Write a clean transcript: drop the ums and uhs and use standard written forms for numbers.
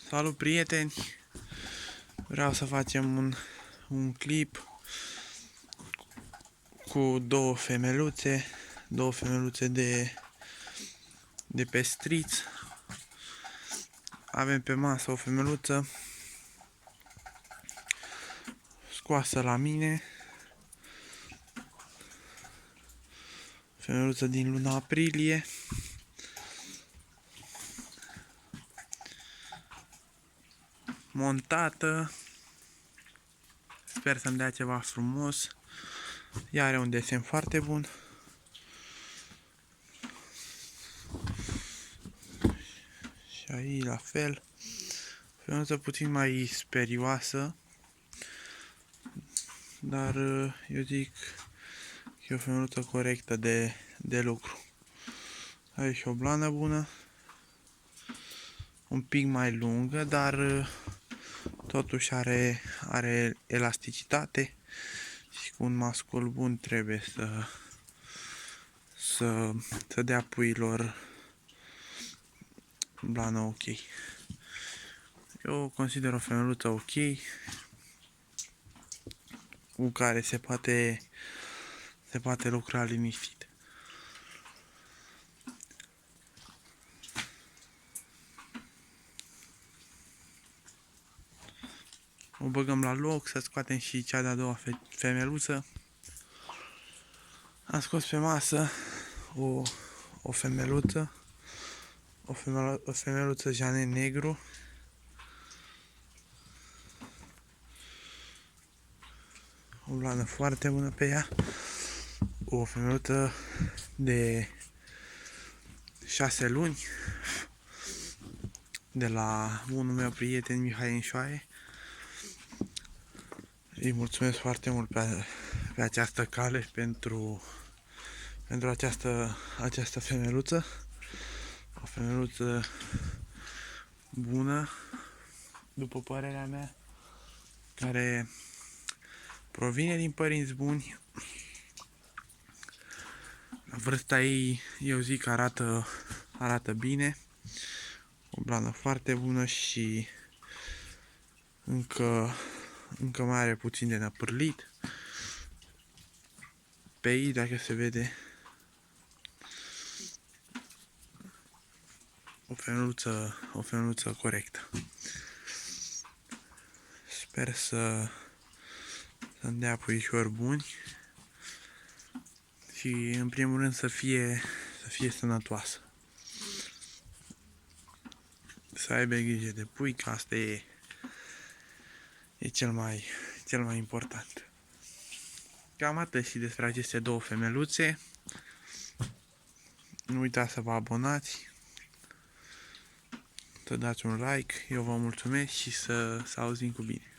Salut prieteni! Vreau să facem un clip cu două femeluțe de pestriț. Avem pe masă o femeluță scoasă la mine, femeluță din luna aprilie. Montată. Sper să-mi dea ceva frumos. Ea are un desen foarte bun. Și aici la fel. Femeluță puțin mai sperioasă, dar eu zic că e o femeluță corectă de lucru. Are și o blană bună, un pic mai lungă, dar totuși are elasticitate și cu un mascul bun trebuie să dea puiilor blană ok. Eu consider o femeluță ok, cu care se poate lucra liniștit. O băgăm la loc, să scoatem și cea de-a doua femeluță. Am scos pe masă o femeluță, o femeluță janet negru. O blană foarte bună pe ea. O femeluță de 6 luni de la bunul meu prieten Mihai Înșoaie. Îi mulțumesc foarte mult pe această cale pentru această femeluță. O femeluță bună, după părerea mea, care provine din părinți buni. Vârsta ei, eu zic, arată bine. O blană foarte bună și încă mai are puțin de năpârlit. Pe ei, dacă se vede, o femeluță corectă. Sper să-mi dea puișori buni și, în primul rând, să fie sănătoasă. Să aibă grijă de pui, că asta e cel mai important. Cam atât și despre aceste două femeluțe. Nu uitați să vă abonați, să dați un like, eu vă mulțumesc și să auzim cu bine.